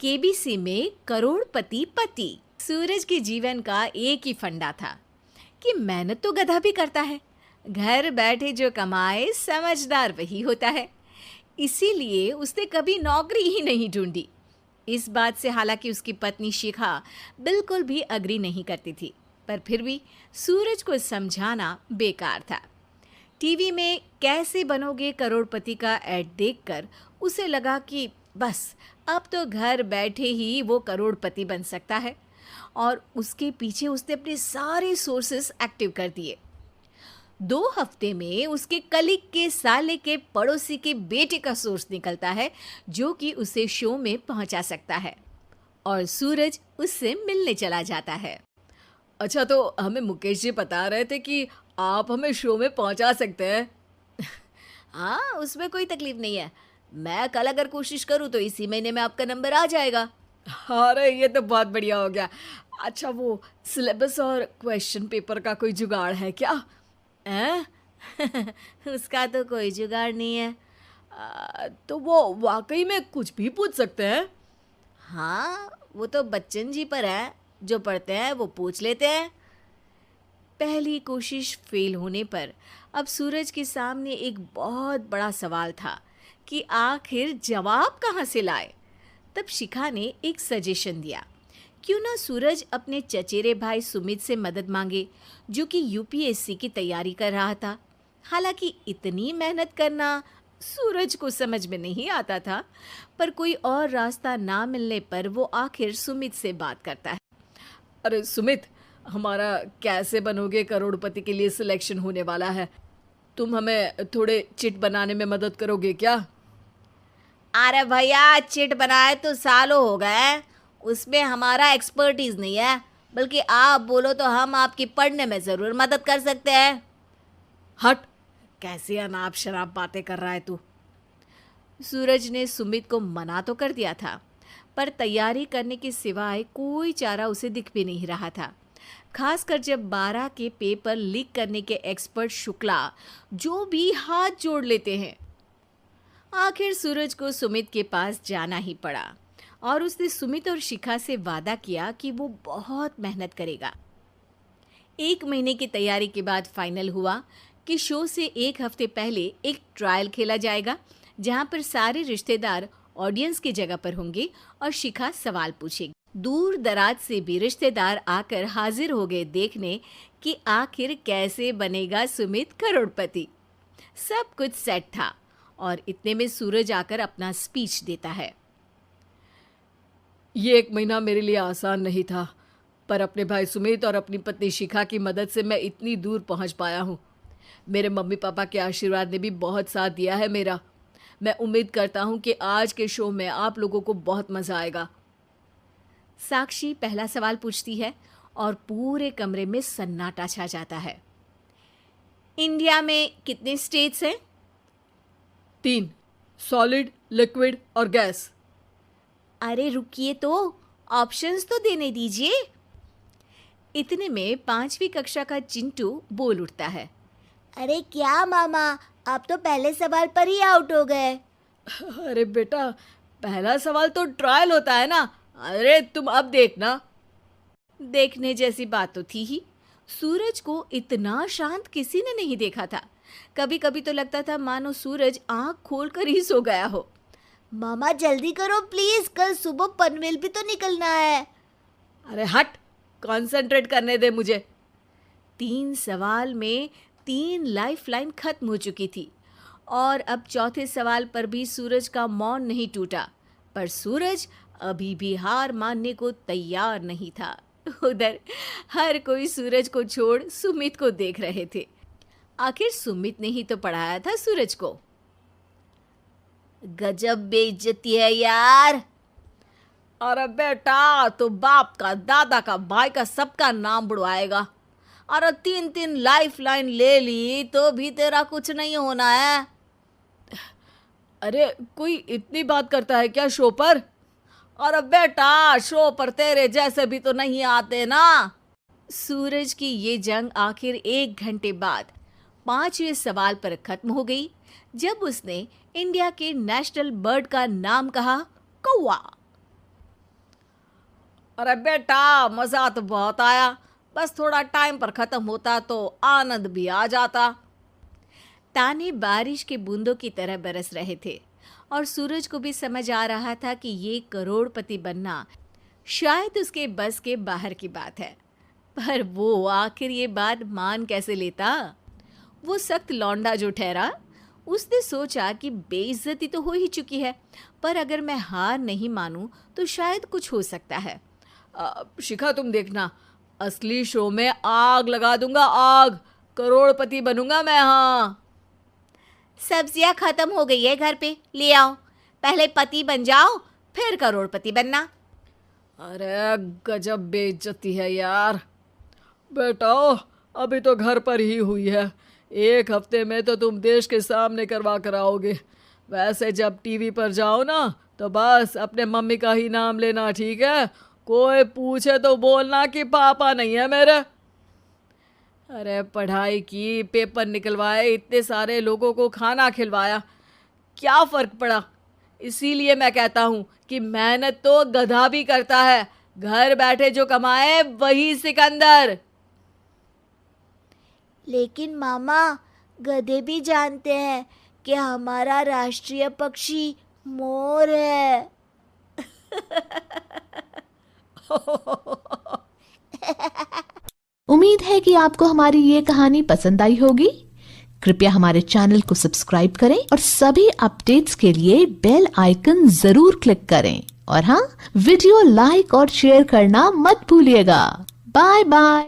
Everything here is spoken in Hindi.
केबीसी में करोड़पति पति। सूरज के जीवन का एक ही फंडा था कि मेहनत तो गधा भी करता है, घर बैठे जो कमाए समझदार वही होता है। इसीलिए उसने कभी नौकरी ही नहीं ढूंढी। इस बात से हालांकि उसकी पत्नी शिखा बिल्कुल भी अग्री नहीं करती थी, पर फिर भी सूरज को समझाना बेकार था। टीवी में कैसे बनोगे करोड़पति का ऐड देखकर उसे लगा कि बस अब तो घर बैठे ही वो करोड़पति बन सकता है, और उसके पीछे उसने अपने सारे सोर्सेस एक्टिव कर दिए। 2 हफ्ते में उसके कलीग के साले के पड़ोसी के बेटे का सोर्स निकलता है जो कि उसे शो में पहुंचा सकता है, और सूरज उससे मिलने चला जाता है। अच्छा, तो हमें मुकेश जी बता रहे थे कि आप हमें शो में पहुंचा सकते हैं। हाँ, उसमें कोई तकलीफ नहीं है। मैं कल अगर कोशिश करूँ तो इसी महीने में आपका नंबर आ जाएगा। अरे ये तो बहुत बढ़िया हो गया। अच्छा, वो सिलेबस और क्वेश्चन पेपर का कोई जुगाड़ है क्या? हैं? उसका तो कोई जुगाड़ नहीं है। तो वो वाकई में कुछ भी पूछ सकते हैं? हाँ, वो तो बच्चन जी पर है, जो पढ़ते हैं वो पूछ लेते हैं। पहली कोशिश फेल होने पर अब सूरज के सामने एक बहुत बड़ा सवाल था कि आखिर जवाब कहाँ से लाए। तब शिखा ने एक सजेशन दिया, क्यों ना सूरज अपने चचेरे भाई सुमित से मदद मांगे, जो कि यूपीएससी की तैयारी कर रहा था। हालांकि इतनी मेहनत करना सूरज को समझ में नहीं आता था, पर कोई और रास्ता ना मिलने पर वो आखिर सुमित से बात करता है। अरे सुमित, हमारा कैसे बनोगे करोड़पति के लिए सिलेक्शन होने वाला है। तुम हमें थोड़े चिट बनाने में मदद करोगे क्या? अरे भैया, चिट बनाए तो सालों हो गए, उसमें हमारा एक्सपर्टीज नहीं है, बल्कि आप बोलो तो हम आपकी पढ़ने में ज़रूर मदद कर सकते हैं। हट, कैसी अनाप शराब बातें कर रहा है तू। सूरज ने सुमित को मना तो कर दिया था, पर तैयारी करने के सिवाय कोई चारा उसे दिख भी नहीं रहा था। खासकर जब 12 के पेपर लीक करने के एक्सपर्ट शुक्ला जो भी हाथ जोड़ लेते हैं। आखिर सूरज को सुमित के पास जाना ही पड़ा, और उसने सुमित और शिखा से वादा किया कि वो बहुत मेहनत करेगा। 1 महीने की तैयारी के बाद फाइनल हुआ कि शो से 1 हफ्ते पहले एक ट्रायल खेला जाएगा, जहां पर सारे रिश्तेदार ऑडियंस की जगह पर होंगे और शिखा सवाल पूछेगी। दूर दराज से भी रिश्तेदार आकर हाजिर हो गए देखने कि आखिर कैसे बनेगा सुमित करोड़पति। सब कुछ सेट था, और इतने में सूरज आकर अपना स्पीच देता है। ये 1 महीना मेरे लिए आसान नहीं था, पर अपने भाई सुमित और अपनी पत्नी शिखा की मदद से मैं इतनी दूर पहुंच पाया हूँ। मेरे मम्मी पापा के आशीर्वाद ने भी बहुत साथ दिया है मेरा। मैं उम्मीद करता हूँ कि आज के शो में आप लोगों को बहुत मज़ा आएगा। साक्षी पहला सवाल पूछती है और पूरे कमरे में सन्नाटा छा जाता है। इंडिया में कितने स्टेट्स हैं? 3, सॉलिड, लिक्विड और गैस। अरे रुकिए, तो ऑप्शंस तो देने दीजिए। इतने में 5वीं कक्षा का चिंटू बोल उठता है। अरे क्या मामा, आप तो पहले सवाल पर ही आउट हो गए। अरे बेटा, पहला सवाल तो ट्रायल होता है ना। अरे तुम अब देखना। देखने जैसी बात तो थी ही। सूरज को इतना शांत किसी ने नहीं देखा था। कभी कभी तो लगता था मानो सूरज आंख खोलकर ही सो गया हो। मामा जल्दी करो प्लीज, कल सुबह पनवेल भी तो निकलना है। अरे हट, कंसंट्रेट करने दे मुझे। 3 सवाल में 3 लाइफलाइन खत्म हो चुकी थी, और अब चौथे सवाल पर भी सूरज का मौन नहीं टूटा। पर सूरज अभी भी हार मानने को तैयार नहीं था। उधर हर कोई सूरज को छोड़ सुमित को देख रहे थे। आखिर सुमित ने ही तो पढ़ाया था सूरज को। गजब बेइज्जती है यार। अरे बेटा, तो बाप का, दादा का, भाई का, सबका नाम बुड़वाएगा। अरे 3 लाइफलाइन ले ली तो भी तेरा कुछ नहीं होना है। अरे कोई इतनी बात करता है क्या शो पर? अरे बेटा, शो पर तेरे जैसे भी तो नहीं आते ना। सूरज की ये जंग आखिर 1 घंटे बाद 5वें सवाल पर खत्म हो गई, जब उसने इंडिया के नेशनल बर्ड का नाम कहा, कौवा। अरे बेटा, मजा तो बहुत आया, बस थोड़ा टाइम पर खत्म होता तो आनंद भी आ जाता। ताने बारिश के बूंदों की तरह बरस रहे थे और सूरज को भी समझ आ रहा था कि ये करोड़पति बनना शायद उसके बस के बाहर की बात है। पर वो आखिर ये बात मान कैसे लेता? वो सख्त लौंडा जो ठहरा, उसने सोचा कि बेइज्जती तो हो ही चुकी है, पर अगर मैं हार नहीं मानूं तो शायद कुछ हो सकता है। शिखा, तुम देखना, असली शो में आग लगा दूंगा, आग। करोड़पति बनूंगा मैं। हाँ, सब्जियां खत्म हो गई है घर पे, ले आओ। पहले पति बन जाओ, फिर करोड़पति बनना। अरे गजब बेइज्जती है यार। बेटा, अभी तो घर पर ही हुई है, 1 हफ्ते में तो तुम देश के सामने करवा कर आओगे। वैसे जब टीवी पर जाओ ना तो बस अपने मम्मी का ही नाम लेना, ठीक है? कोई पूछे तो बोलना कि पापा नहीं है मेरे। अरे पढ़ाई की, पेपर निकलवाए, इतने सारे लोगों को खाना खिलवाया, क्या फ़र्क पड़ा? इसीलिए मैं कहता हूँ कि मेहनत तो गधा भी करता है, घर बैठे जो कमाए वही सिकंदर। लेकिन मामा, गधे भी जानते हैं कि हमारा राष्ट्रीय पक्षी मोर है। उम्मीद है कि आपको हमारी ये कहानी पसंद आई होगी। कृपया हमारे चैनल को सब्सक्राइब करें और सभी अपडेट्स के लिए बेल आइकन जरूर क्लिक करें। और हाँ, वीडियो लाइक और शेयर करना मत भूलिएगा। Bye bye.